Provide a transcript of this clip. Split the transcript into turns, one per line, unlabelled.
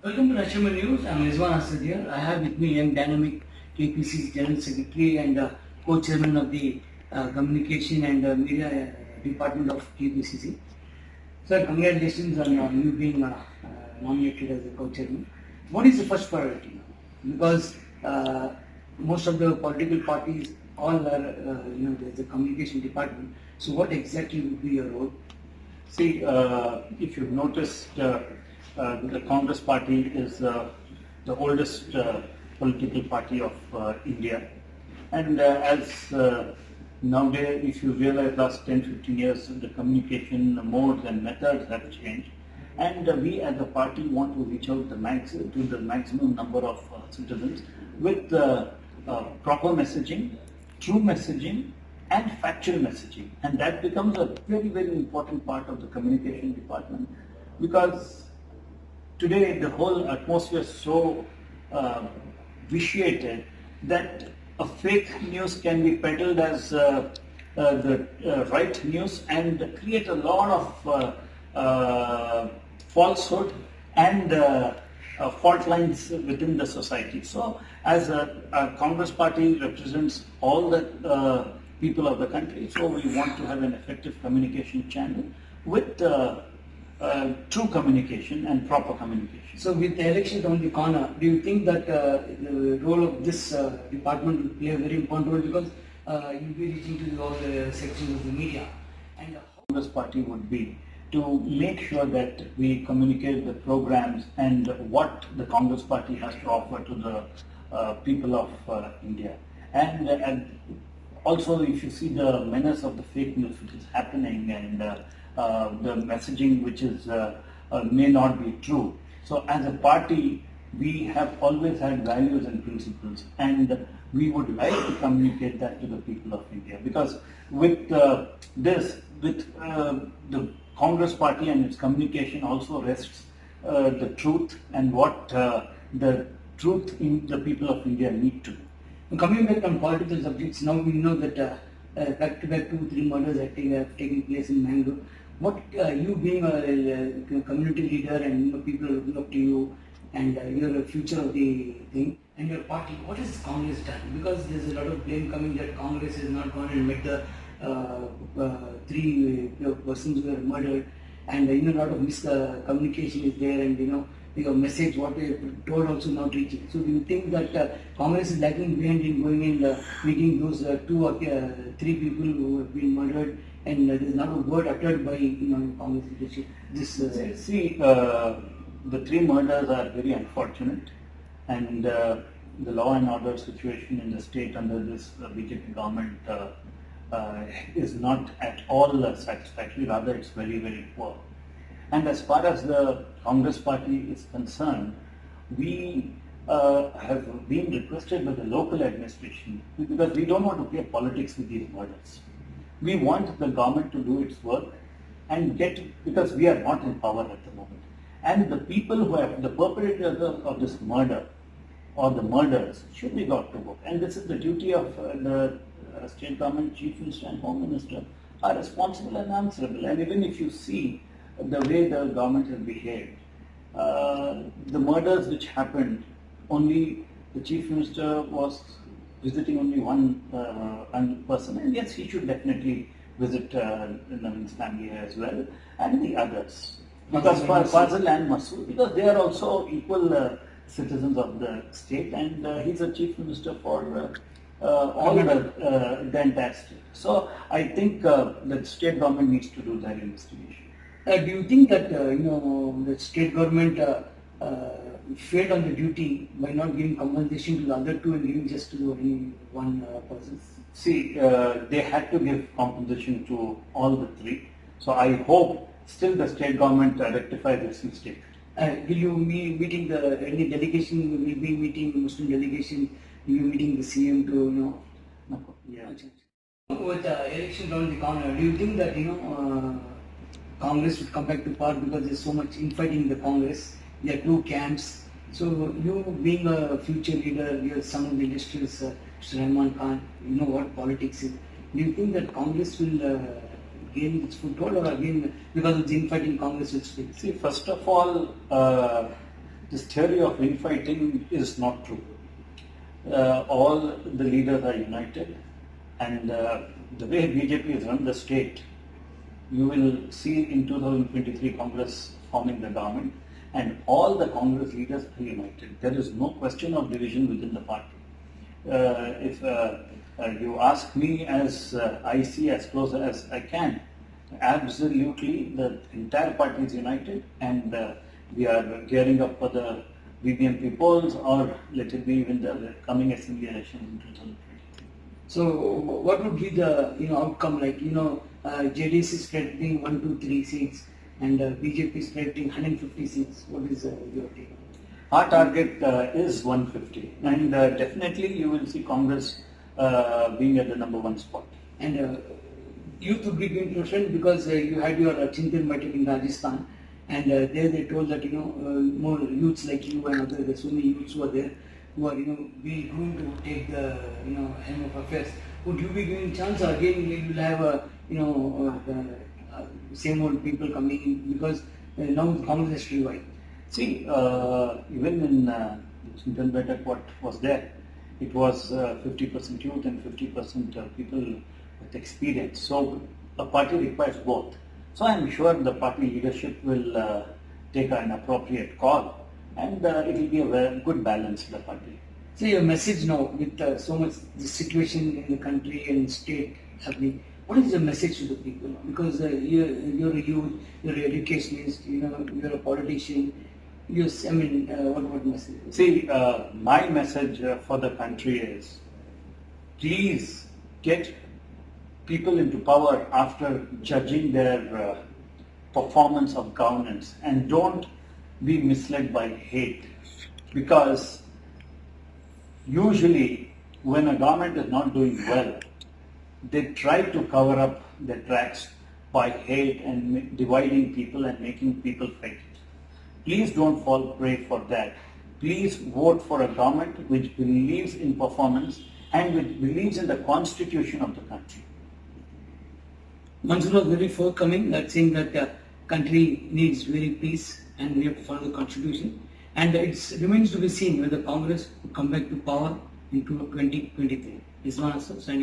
Welcome to National News. I'm Rizwan Asad here. I have with me young dynamic KPCC General Secretary and co-chairman of the Communication and Media Department of KPCC. Sir, congratulations on you being nominated as the co-chairman. What is the first priority? Because most of the political parties all are, there's a communication department. So what exactly would be your role?
See, if you've noticed, the Congress Party is the oldest political party of India. And as nowadays, if you realize last 10-15 years, the communication modes and methods have changed. And we as a party want to reach out to the maximum number of citizens with proper messaging, true messaging, and factual messaging, and that becomes a very, very important part of the communication department, because today the whole atmosphere is so vitiated that a fake news can be peddled as the right news and create a lot of falsehood and fault lines within the society. So as a Congress party represents all the people of the country, so we want to have an effective communication channel with true communication and proper communication.
So with the election on the corner, do you think that the role of this department will play a very important role, because you'll be reaching to all the sections of the media? And
Congress party would be to make sure that we communicate the programs and what the Congress party has to offer to the people of India. And also, if you see the menace of the fake news which is happening and the messaging which is may not be true. So as a party, we have always had values and principles, and we would like to communicate that to the people of India, because with the Congress party and its communication also rests the truth and what the truth in the people of India need to do.
Coming back on political subjects, now we know that back-to-back 2-3 murders have taken place in Mansoor. What you being a community leader and people are looking up to you, and you're the future of the thing, and your party, what has Congress done? Because there's a lot of blame coming that Congress has not gone and met the 3 persons who were murdered, and a lot of miscommunication is there, and your message, what we told, also not reaching. So do you think that Congress is lagging behind in going and meeting those 2 or 3 people who have been murdered, and there is not a word uttered by Congress leadership?
The 3 murders are very unfortunate, and the law and order situation in the state under this BJP government is not at all satisfactory. Rather, it's very, very poor. And as far as the Congress party is concerned, we have been requested by the local administration, because we don't want to play politics with these murders. We want the government to do its work and because we are not in power at the moment. And the people who have the perpetrators of this murder or the murders should be brought to book. And this is the duty of the state government, chief minister and home minister are responsible and answerable. And even if you see the way the government has behaved, the murders which happened, only the chief minister was visiting only one person, and yes, he should definitely visit Navin's family as well, and the others. Because Fazil and Mansoor, because they are also equal citizens of the state, and he's a chief minister for all the entire state. So I think the state government needs to do that investigation.
Do you think that the state government failed on the duty by not giving compensation to the other 2 and giving just to only one person?
See, they had to give compensation to all the 3. So I hope still the state government rectify this mistake.
Will you be meeting any delegation? Will you be meeting the Muslim delegation? Will you be meeting the CM to
No. Yeah.
With the election around the corner, do you think that Congress would come back to power, because there's so much infighting in the Congress? There are 2 camps. So you being a future leader, you're some of the industrials, Mr. Rahman Khan, you know what politics is. Do you think that Congress will gain its foothold, or again because of the infighting Congress will speak?
See, first of all, this theory of infighting is not true. All the leaders are united, and the way BJP has run the state, you will see in 2023 Congress forming the government, and all the Congress leaders are united. There is no question of division within the party. If you ask me, as I see as close as I can, absolutely the entire party is united, and we are gearing up for the BBMP polls, or let it be even the coming assembly elections in 2023.
So what would be the outcome? Like JDS is crediting 1, 2, 3 seats, and BJP is crediting 150 seats. What is your take?
Our target is 150, and definitely you will see Congress being at the number 1 spot.
And youth would be going preferred because you had your Chintan Baitak in Rajasthan, and there they told that more youths like you and others, there's so many youths who are there who are be going to take the helm of affairs. Would you be giving chance, or again you will have the same old people coming in, because now Congress is revived?
See, even in Chintan Baitak, what was there, it was 50% youth and 50% people with experience. So a party requires both. So I am sure the party leadership will take an appropriate call, and it will be a very good balance in the party.
So your message now, with so much the situation in the country and state happening, what is the message to the people? Because you're a youth, you're an educationist, you're a politician. What message?
See, my message for the country is, please get people into power after judging their performance of governance, and don't be misled by hate, because usually when a government is not doing well, they try to cover up their tracks by hate and dividing people and making people fight. Please don't fall prey for that. Please vote for a government which believes in performance and which believes in the constitution of the country.
Mansoor was very forthcoming, saying that the country needs very peace and we have to follow the constitution. And it remains to be seen whether Congress will come back to power in 2023. This is Mansoor signing.